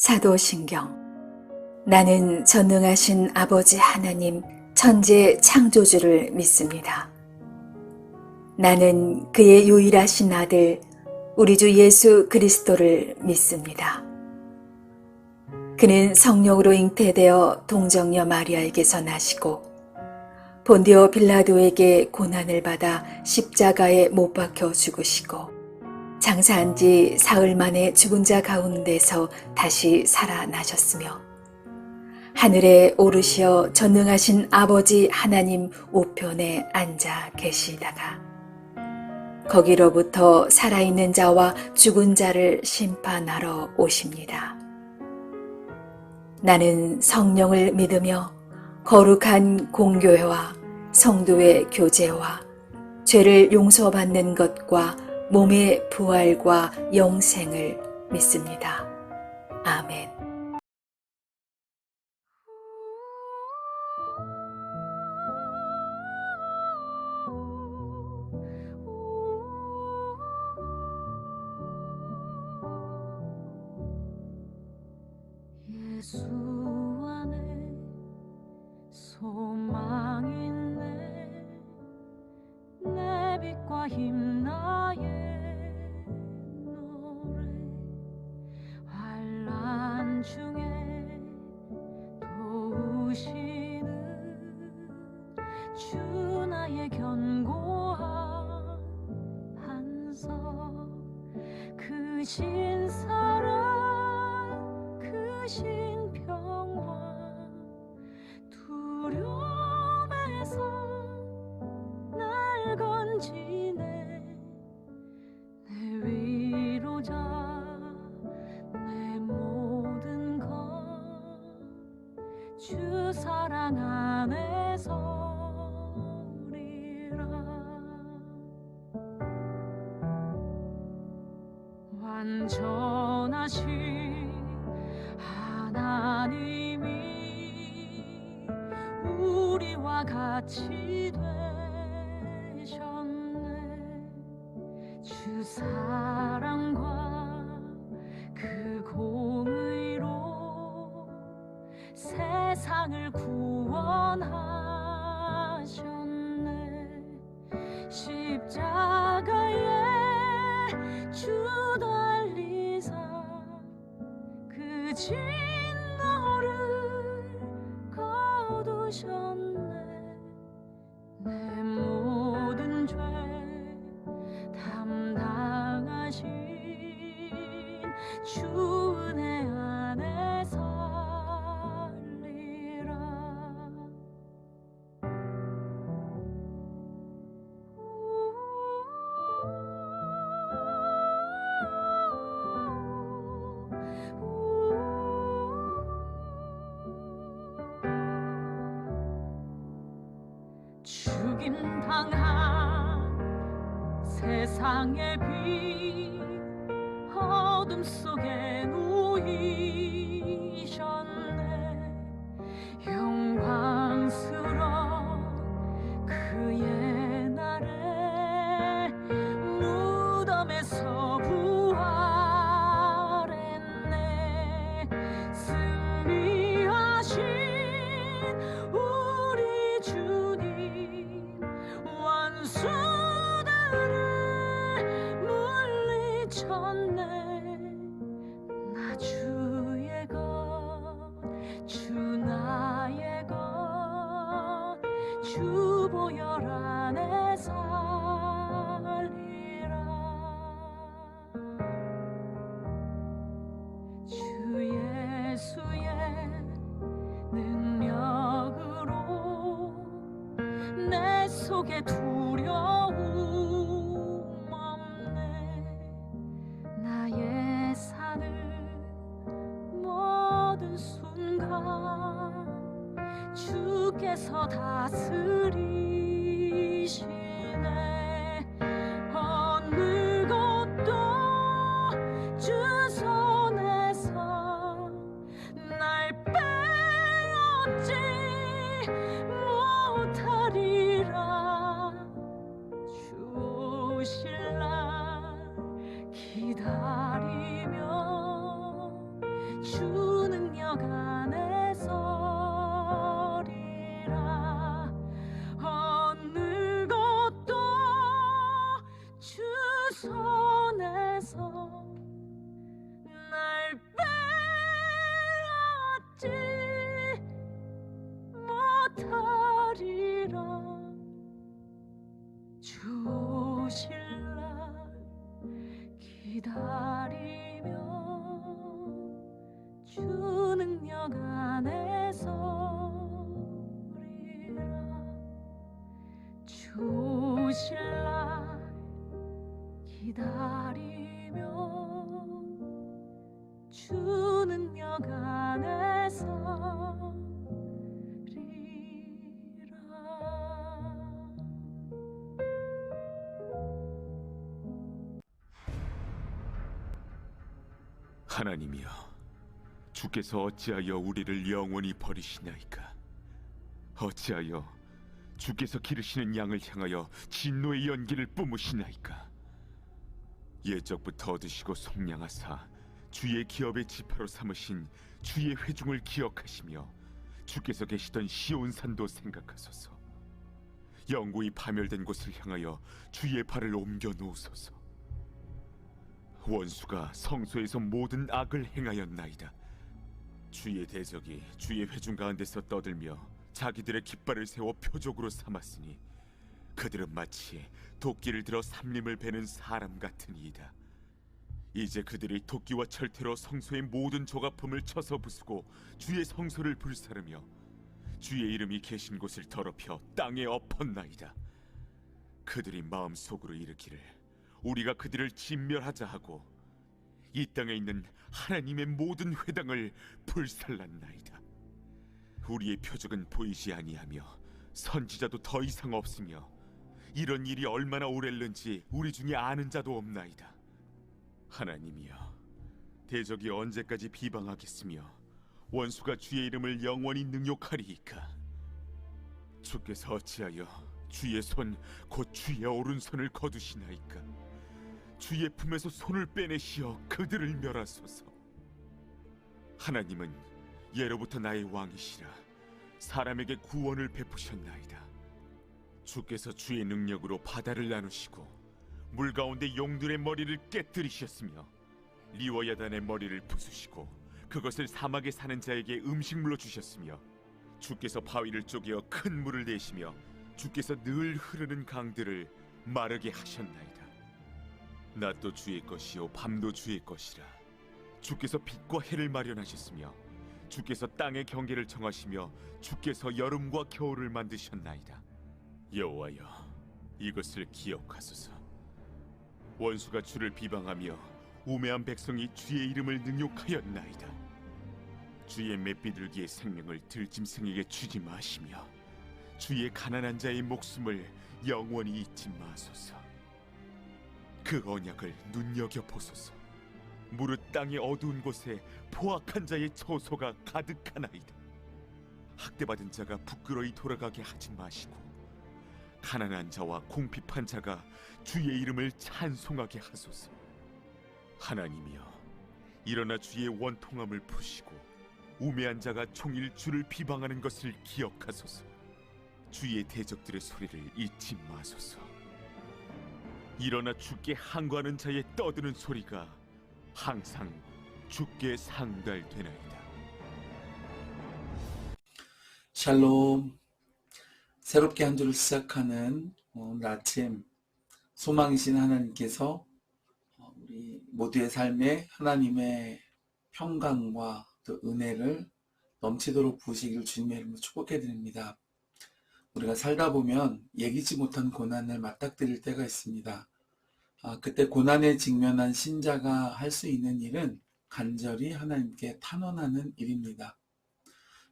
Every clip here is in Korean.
사도신경. 나는 전능하신 아버지 하나님 천지 창조주를 믿습니다. 나는 그의 유일하신 아들 우리 주 예수 그리스도를 믿습니다. 그는 성령으로 잉태되어 동정녀 마리아에게서 나시고 본디오 빌라도에게 고난을 받아 십자가에 못 박혀 죽으시고 장사한 지 사흘 만에 죽은 자 가운데서 다시 살아나셨으며 하늘에 오르시어 전능하신 아버지 하나님 우편에 앉아 계시다가 거기로부터 살아있는 자와 죽은 자를 심판하러 오십니다. 나는 성령을 믿으며 거룩한 공교회와 성도의 교제와 죄를 용서받는 것과 몸의 부활과 영생을 믿습니다. 아멘. 예수 안에 소망 있네. 내 빛과 힘 나의 노래. 환난 중에 도우시는 주 나의 견고한 반석. 크신 사랑 크신 평화 두려움에서 날 건지네. 내 위로자 내 모든 것 주 사랑 안에서리라. 완전하신 하나님이 우리와 같이 되셨네. 주 사랑과 그 공의로 세상을 구원하셨네. 십자가에 주 달리사 그 진노를 거두셨네. 내 모든 죄 담당하신 주 은혜 안에 살리라. 죽임 당한 세상의 빛 어둠 속에 누이셨네. 영광스러운 그의 날에 무덤에서 부활했네. 승리하신 우리 주님 원수들을 물리쳤네. 나 주의 것 주 나의 것 주 보혈 안에 살리라. 주 예수의 능력으로 내 속에 두려움 없네. 나의 사는 모든 순간 주께서 다스리시네. 어느 것도 주 손에서 날 빼앗지 못하리라. 주 오실 날 기다리며 주 능력 안에 서리라. 어느 것도 주 손에서 날 빼앗지 못하리라. 주 오실 날 기다리며 주 능력 안에 서리라. 주 오실 날 기다리며 주 능력 안에 서리라. 하나님이여, 주께서 어찌하여 우리를 영원히 버리시나이까? 어찌하여 주께서 기르시는 양을 향하여 진노의 연기를 뿜으시나이까? 옛적부터 얻으시고 속량하사 주의 기업의 지파로 삼으신 주의 회중을 기억하시며 주께서 계시던 시온산도 생각하소서. 영구히 파멸된 곳을 향하여 주의 발을 옮겨 놓으소서. 원수가 성소에서 모든 악을 행하였나이다. 주의 대적이 주의 회중 가운데서 떠들며 자기들의 깃발을 세워 표적으로 삼았으니 그들은 마치 도끼를 들어 삼림을 베는 사람 같으니이다. 이제 그들이 도끼와 철퇴로 성소의 모든 조각품을 쳐서 부수고 주의 성소를 불사르며 주의 이름이 계신 곳을 더럽혀 땅에 엎었나이다. 그들이 마음속으로 이르기를 우리가 그들을 진멸하자 하고 이 땅에 있는 하나님의 모든 회당을 불살랐나이다. 우리의 표적은 보이지 아니하며 선지자도 더 이상 없으며 이런 일이 얼마나 오랬는지 우리 중에 아는 자도 없나이다. 하나님이여, 대적이 언제까지 비방하겠으며 원수가 주의 이름을 영원히 능욕하리이까? 주께서 어찌하여 주의 손 곧 주의 오른손을 거두시나이까? 주의 품에서 손을 빼내시어 그들을 멸하소서. 하나님은 예로부터 나의 왕이시라 사람에게 구원을 베푸셨나이다. 주께서 주의 능력으로 바다를 나누시고 물 가운데 용들의 머리를 깨뜨리셨으며 리워야단의 머리를 부수시고 그것을 사막에 사는 자에게 음식물로 주셨으며 주께서 바위를 쪼개어 큰 물을 내시며 주께서 늘 흐르는 강들을 마르게 하셨나이다. 낮도 주의 것이요 밤도 주의 것이라. 주께서 빛과 해를 마련하셨으며 주께서 땅의 경계를 정하시며 주께서 여름과 겨울을 만드셨나이다. 여호와여, 이것을 기억하소서. 원수가 주를 비방하며 우매한 백성이 주의 이름을 능욕하였나이다. 주의 맷비둘기의 생명을 들짐승에게 주지 마시며 주의 가난한 자의 목숨을 영원히 잊지 마소서. 그 언약을 눈여겨보소서. 무릇 땅의 어두운 곳에 포악한 자의 처소가 가득하나이다. 학대받은 자가 부끄러이 돌아가게 하지 마시고 가난한 자와 궁핍한 자가 주의 이름을 찬송하게 하소서. 하나님이여, 일어나 주의 원통함을 푸시고 우매한 자가 종일 주를 비방하는 것을 기억하소서. 주의 대적들의 소리를 잊지 마소서. 일어나 주께 항거하는 자의 떠드는 소리가 항상 주께 상달되나이다. 샬롬. 새롭게 한 주를 시작하는 오늘 아침 소망이신 하나님께서 우리 모두의 삶에 하나님의 평강과 또 은혜를 넘치도록 부으시기를 주님의 이름으로 축복해 드립니다. 우리가 살다 보면 예기치 못한 고난을 맞닥뜨릴 때가 있습니다. 그때 고난에 직면한 신자가 할 수 있는 일은 간절히 하나님께 탄원하는 일입니다.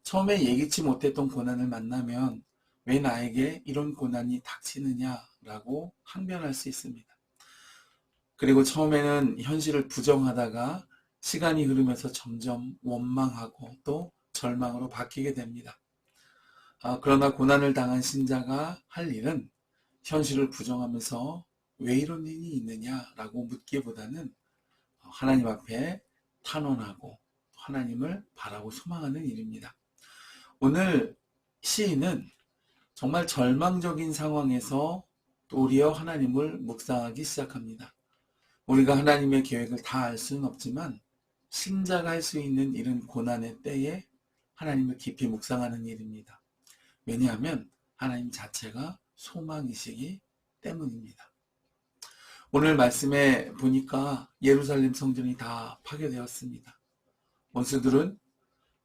처음에 예기치 못했던 고난을 만나면 왜 나에게 이런 고난이 닥치느냐라고 항변할 수 있습니다. 그리고 처음에는 현실을 부정하다가 시간이 흐르면서 점점 원망하고 또 절망으로 바뀌게 됩니다. 그러나 고난을 당한 신자가 할 일은 현실을 부정하면서 왜 이런 일이 있느냐라고 묻기보다는 하나님 앞에 탄원하고 하나님을 바라고 소망하는 일입니다. 오늘 시인은 정말 절망적인 상황에서 도리어 하나님을 묵상하기 시작합니다. 우리가 하나님의 계획을 다 알 수는 없지만 신자가 할 수 있는 이런 고난의 때에 하나님을 깊이 묵상하는 일입니다. 왜냐하면 하나님 자체가 소망이시기 때문입니다. 오늘 말씀에 보니까 예루살렘 성전이 다 파괴되었습니다. 원수들은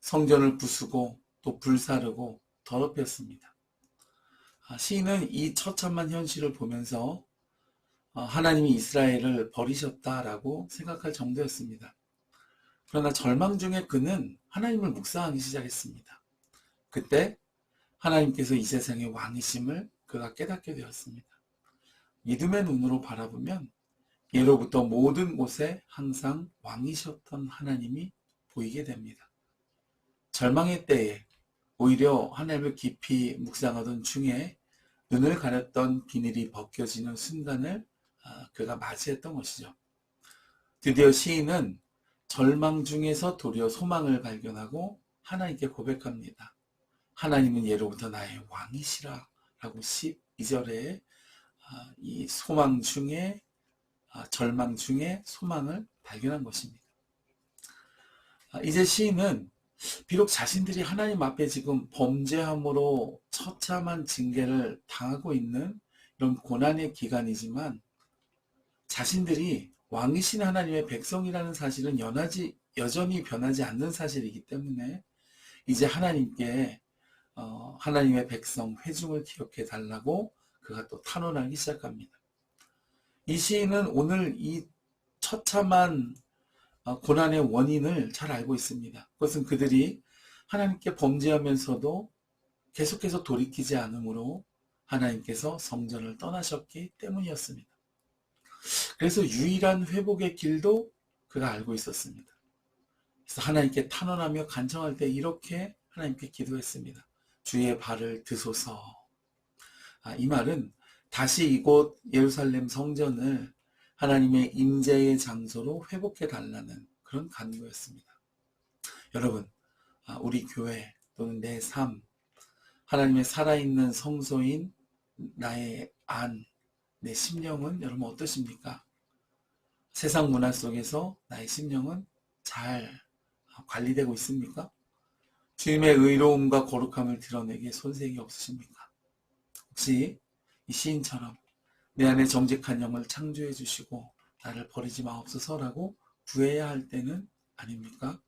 성전을 부수고 또 불사르고 더럽혔습니다. 시인은 이 처참한 현실을 보면서 하나님이 이스라엘을 버리셨다라고 생각할 정도였습니다. 그러나 절망 중에 그는 하나님을 묵상하기 시작했습니다. 그때 하나님께서 이 세상의 왕이심을 그가 깨닫게 되었습니다. 믿음의 눈으로 바라보면 예로부터 모든 곳에 항상 왕이셨던 하나님이 보이게 됩니다. 절망의 때에 오히려 하나님을 깊이 묵상하던 중에 눈을 가렸던 비늘이 벗겨지는 순간을 그가 맞이했던 것이죠. 드디어 시인은 절망 중에서 도리어 소망을 발견하고 하나님께 고백합니다. 하나님은 예로부터 나의 왕이시라 라고 12절에 이 소망 중에 절망 중에 소망을 발견한 것입니다. 이제 시인은 비록 자신들이 하나님 앞에 지금 범죄함으로 처참한 징계를 당하고 있는 이런 고난의 기간이지만 자신들이 왕이신 하나님의 백성이라는 사실은 여전히 변하지 않는 사실이기 때문에 이제 하나님께 하나님의 백성 회중을 기억해 달라고 그가 또 탄원하기 시작합니다. 이 시인은 오늘 이 처참한 고난의 원인을 잘 알고 있습니다. 그것은 그들이 하나님께 범죄하면서도 계속해서 돌이키지 않으므로 하나님께서 성전을 떠나셨기 때문이었습니다. 그래서 유일한 회복의 길도 그가 알고 있었습니다. 그래서 하나님께 탄원하며 간청할 때 이렇게 하나님께 기도했습니다. 주의 발을 드소서. 이 말은 다시 이곳 예루살렘 성전을 하나님의 임재의 장소로 회복해 달라는 그런 간구였습니다. 여러분, 우리 교회 또는 내 삶, 하나님의 살아있는 성소인 나의 안, 내 심령은 여러분 어떠십니까? 세상 문화 속에서 나의 심령은 잘 관리되고 있습니까? 주님의 의로움과 거룩함을 드러내기에 손색이 없으십니까? 혹시 이 시인처럼 내 안에 정직한 영을 창조해 주시고 나를 버리지 마옵소서라고 구해야 할 때는 아닙니까?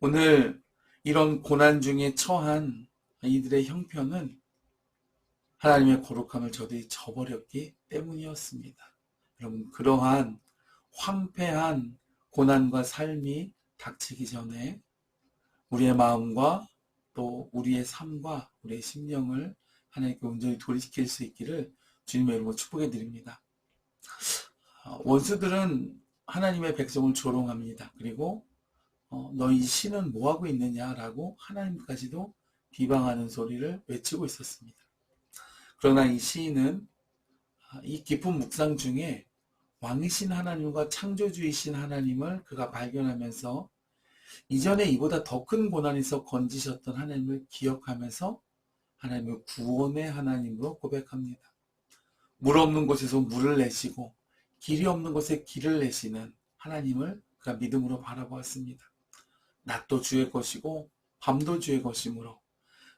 오늘 이런 고난 중에 처한 이들의 형편은 하나님의 거룩함을 저들이 저버렸기 때문이었습니다. 여러분, 그러한 황폐한 고난과 삶이 닥치기 전에 우리의 마음과 또 우리의 삶과 우리의 심령을 하나님께 온전히 돌이킬 수 있기를 주님의 이름으로 축복해 드립니다. 원수들은 하나님의 백성을 조롱합니다. 그리고 너희 신은 뭐하고 있느냐라고 하나님까지도 비방하는 소리를 외치고 있었습니다. 그러나 이 시인은 이 깊은 묵상 중에 왕이신 하나님과 창조주이신 하나님을 그가 발견하면서 이전에 이보다 더 큰 고난에서 건지셨던 하나님을 기억하면서 하나님을 구원의 하나님으로 고백합니다. 물 없는 곳에서 물을 내시고 길이 없는 곳에 길을 내시는 하나님을 그가 믿음으로 바라보았습니다. 낮도 주의 것이고 밤도 주의 것이므로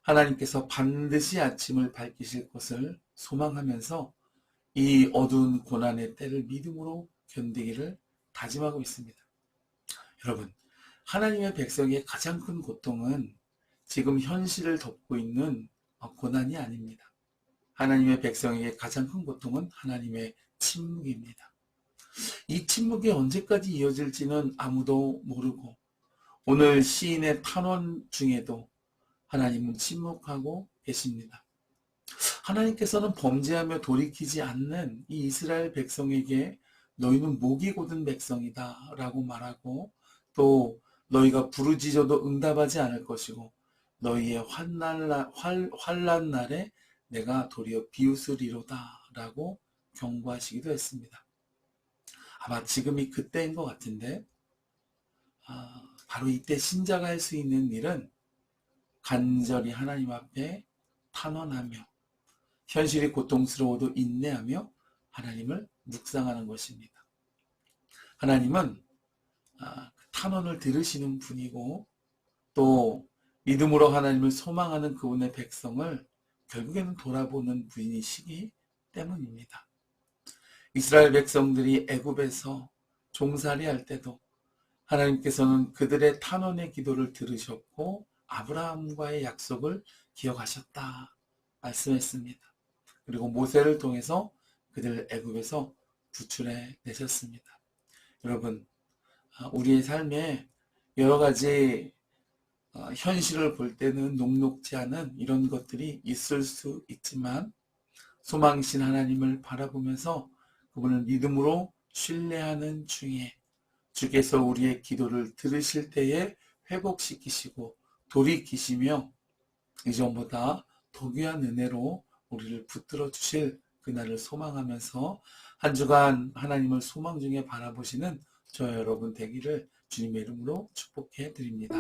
하나님께서 반드시 아침을 밝히실 것을 소망하면서 이 어두운 고난의 때를 믿음으로 견디기를 다짐하고 있습니다. 여러분, 하나님의 백성의 가장 큰 고통은 지금 현실을 덮고 있는 고난이 아닙니다. 하나님의 백성에게 가장 큰 고통은 하나님의 침묵입니다. 이 침묵이 언제까지 이어질지는 아무도 모르고 오늘 시인의 탄원 중에도 하나님은 침묵하고 계십니다. 하나님께서는 범죄하며 돌이키지 않는 이 이스라엘 백성에게 너희는 목이 곧은 백성이다 라고 말하고 또 너희가 부르짖어도 응답하지 않을 것이고 너희의 환난 날에 내가 도리어 비웃으리로다 라고 경고하시기도 했습니다. 아마 지금이 그때인 것 같은데 바로 이때 신자가 할 수 있는 일은 간절히 하나님 앞에 탄원하며 현실이 고통스러워도 인내하며 하나님을 묵상하는 것입니다. 하나님은 탄원을 들으시는 분이고 또 믿음으로 하나님을 소망하는 그분의 백성을 결국에는 돌아보는 분이시기 때문입니다. 이스라엘 백성들이 애굽에서 종살이할 때도 하나님께서는 그들의 탄원의 기도를 들으셨고 아브라함과의 약속을 기억하셨다 말씀했습니다. 그리고 모세를 통해서 그들을 애굽에서 구출해 내셨습니다. 여러분, 우리의 삶에 여러 가지 현실을 볼 때는 녹록지 않은 이런 것들이 있을 수 있지만 소망이신 하나님을 바라보면서 그분을 믿음으로 신뢰하는 중에 주께서 우리의 기도를 들으실 때에 회복시키시고 돌이키시며 이전보다 더 귀한 은혜로 우리를 붙들어 주실 그날을 소망하면서 한 주간 하나님을 소망 중에 바라보시는 저와 여러분 되기를 주님의 이름으로 축복해 드립니다.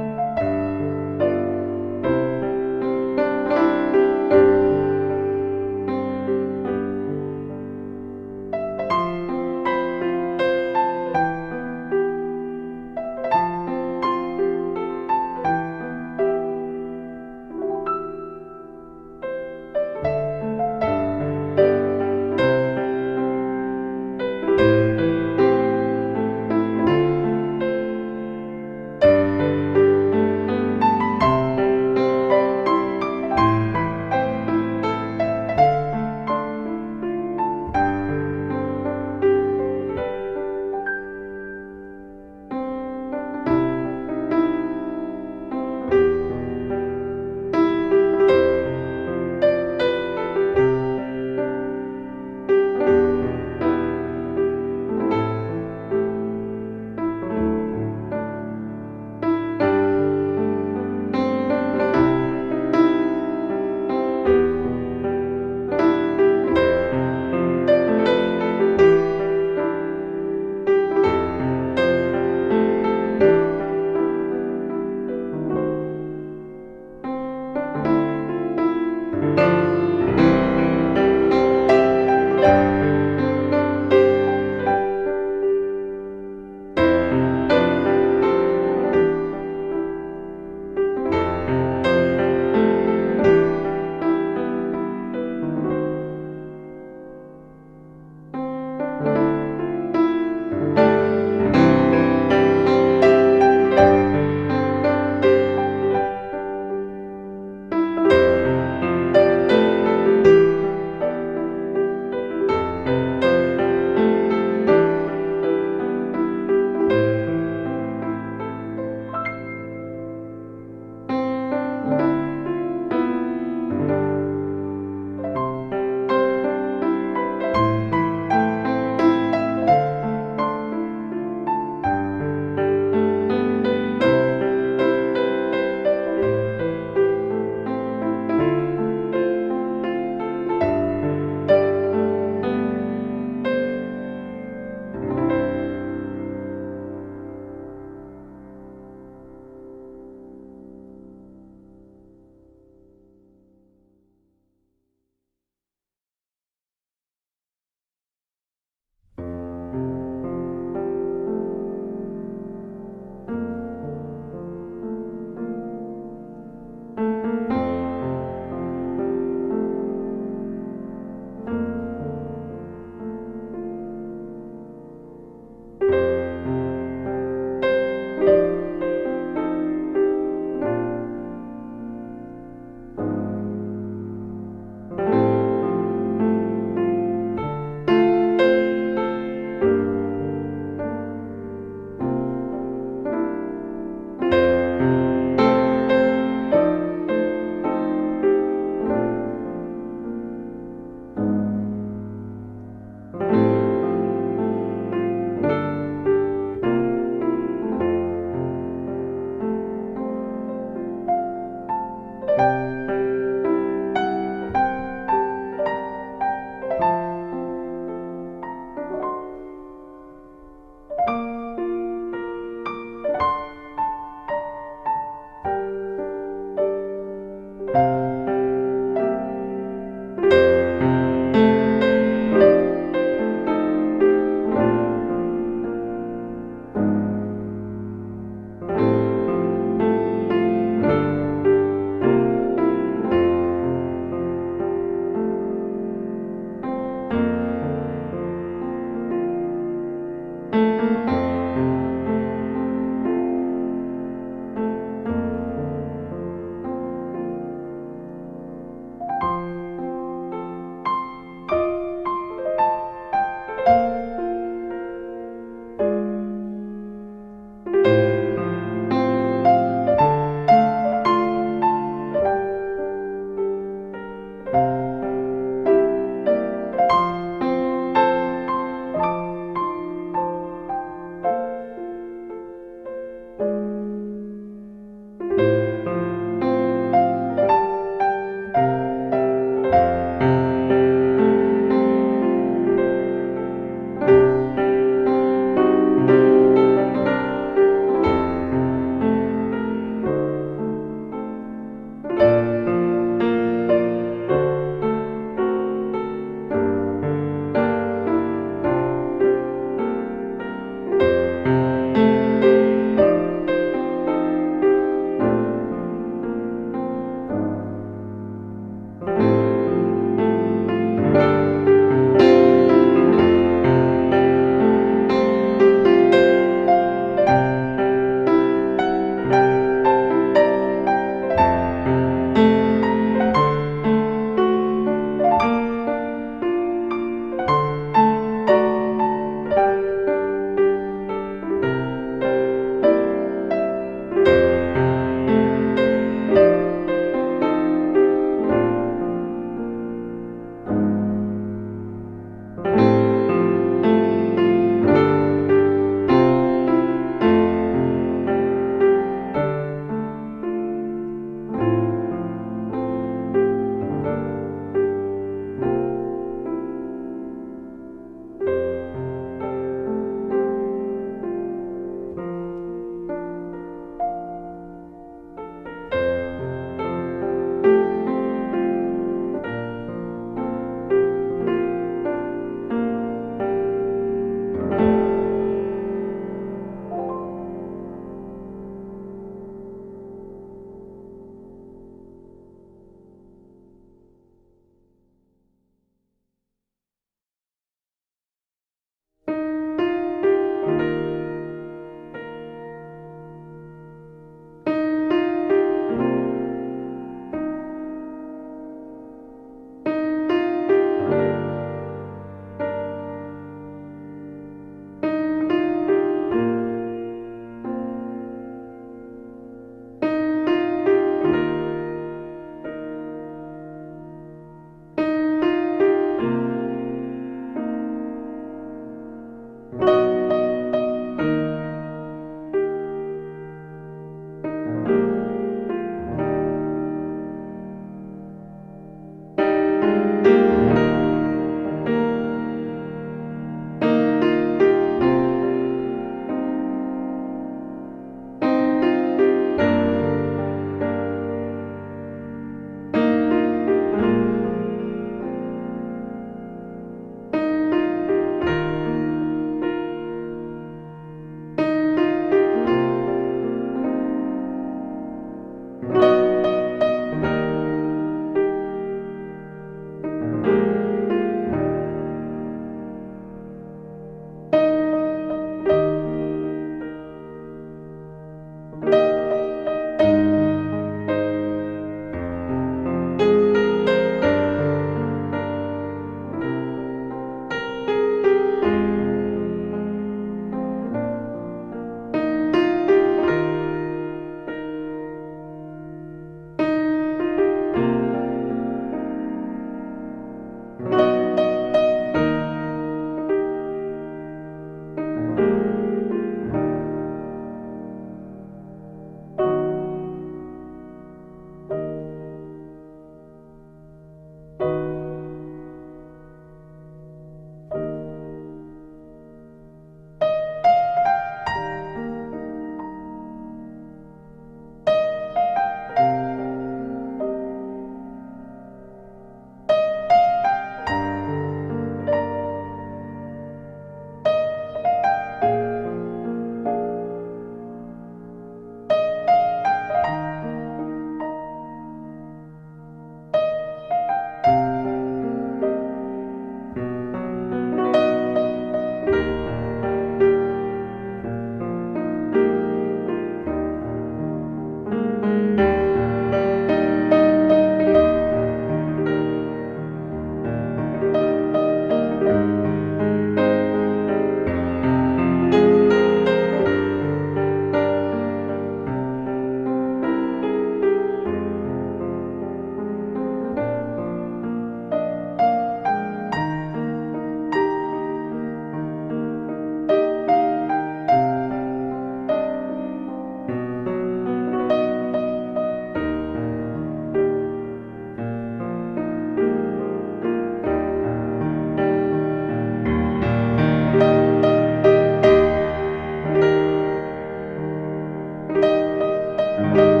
주